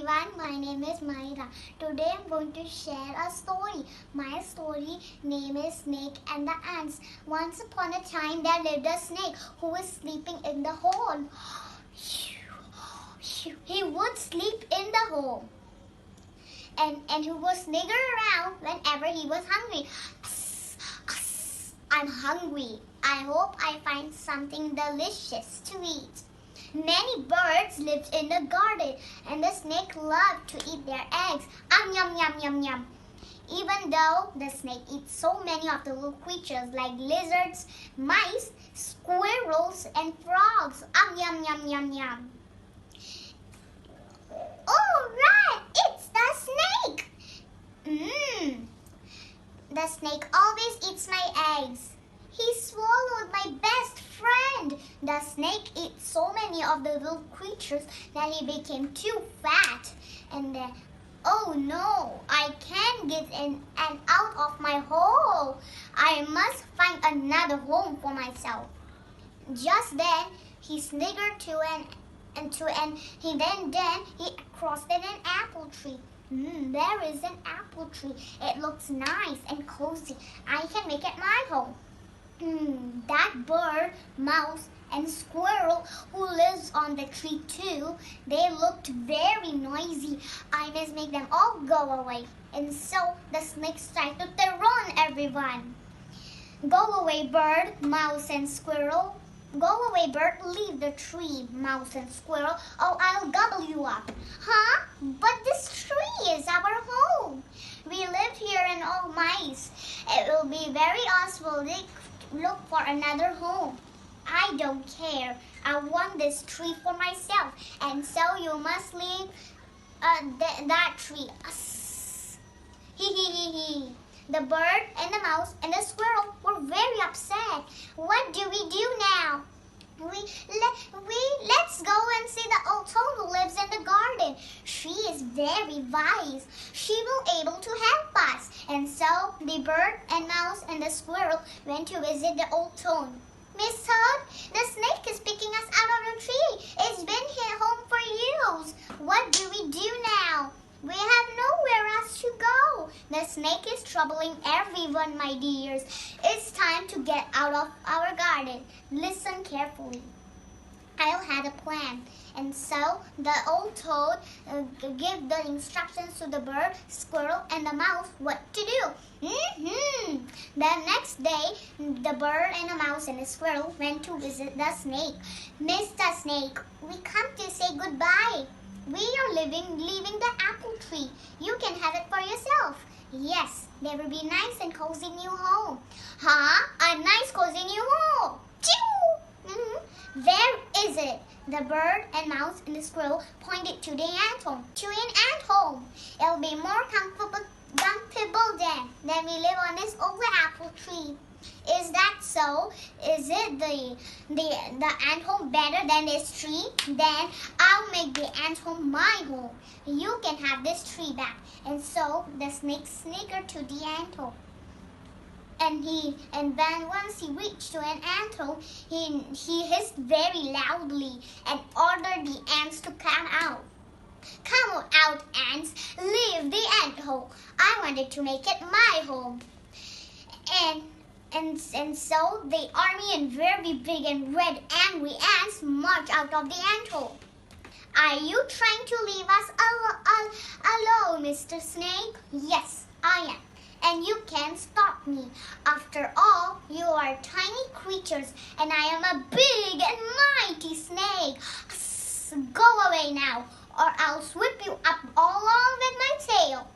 everyone, my name is Myra. Today I'm going to share a story. My story name is Snake and the Ants. Once upon a time there lived a snake who was sleeping in the hole. He would sleep in the hole and he would snigger around whenever he was hungry. I'm hungry. I hope I find something delicious to eat. Many birds lived in the garden, and the snake loved to eat their eggs. Yum, yum, yum, yum. Even though the snake eats so many of the little creatures like lizards, mice, squirrels, and frogs. Yum, yum, yum, yum. Oh, right! It's the snake! The snake always eats my eggs. He swallowed my best friend. The snake ate so many of the little creatures that he became too fat. And oh no, I can't get in and out of my hole. I must find another home for myself. Just then, he sniggered he crossed an apple tree. There is an apple tree. It looks nice and cozy. I can make it my home. That bird, mouse, and squirrel who lives on the tree too, they looked very noisy. I must make them all go away. And so the snake started to run everyone. Go away, bird, mouse, and squirrel. Go away, bird, leave the tree, mouse and squirrel. Oh, I'll gobble you up. Huh? But this tree is our home. We live here in all mice. It will be very awful to look for another home. I don't care. I want this tree for myself. And so you must leave that tree. Hee. The bird and the mouse and the squirrel were very upset. What do we do now? Let's go and see the old toad who lives in the garden. She is very wise. She will able to help us. And so the bird and mouse and the squirrel went to visit the old toad. Miss Toad, the snake is picking us out of the tree. It's been here home for years. What do we do now? We have nowhere else to go. The snake is troubling everyone, my dears. It's time to get out of our garden. Listen carefully. I'll have a plan. And so the old toad gave the instructions to the bird, squirrel, and the mouse what to do. The next day, the bird and the mouse and the squirrel went to visit the snake. Mr. Snake, we come to say goodbye. We are leaving the apple tree. You can have it for yourself. Yes, there will be nice and cozy new home. Huh? A nice cozy new home. Where is it? The bird and mouse and the squirrel pointed to the ant home. To an ant home. It'll be more comfortable than we live on this old apple tree. Is that so? Is it the ant home better than this tree? Then I'll make the ant home my home. You can have this tree back. And so the snake sniggered to the ant home. And then once he reached to an ant hole, he hissed very loudly and ordered the ants to come out. Come out, ants! Leave the ant hole. I wanted to make it my home. And so the army and very big and red angry ants marched out of the ant hole. Are you trying to leave us alone, Mr. Snake? Yes, I am. And you can't stop me. After all, you are tiny creatures, and I am a big and mighty snake. Go away now, or I'll sweep you up along with my tail.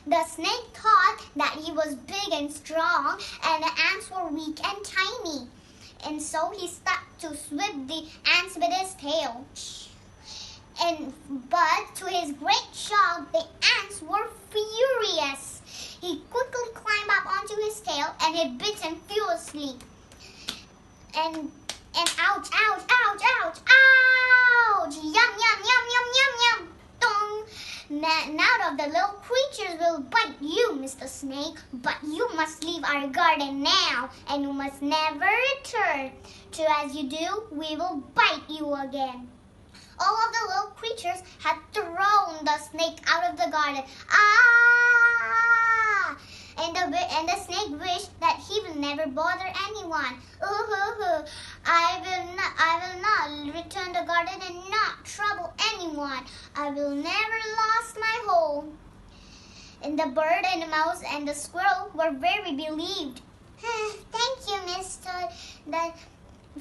The snake thought that he was big and strong, and the ants were weak and tiny. And so he started to sweep the ants with his tail. But to his great shock, the ants were furious. He quickly climbed up onto his tail and he bit him furiously. And ouch, ouch, ouch, ouch, ouch! Yum, yum, yum, yum, yum, yum! Dong! Now of the little creatures will bite you, Mr. Snake, but you must leave our garden now, and you must never return. For as you do, we will bite you again. All of the little creatures had thrown the snake out of the garden. Ah! And the snake wished that he will never bother anyone. I will not return the garden and not trouble anyone. I will never lose my home. And the bird and the mouse and the squirrel were very relieved. Thank you, Mr.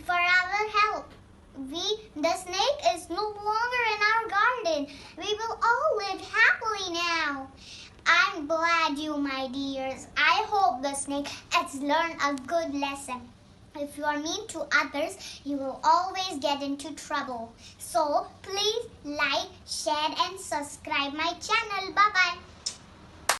for our help. The snake is no longer in our garden. We will all live happily now. I'm glad you, my dears. I hope the snake has learned a good lesson. If you are mean to others, you will always get into trouble. So, please like, share and subscribe my channel. Bye-bye.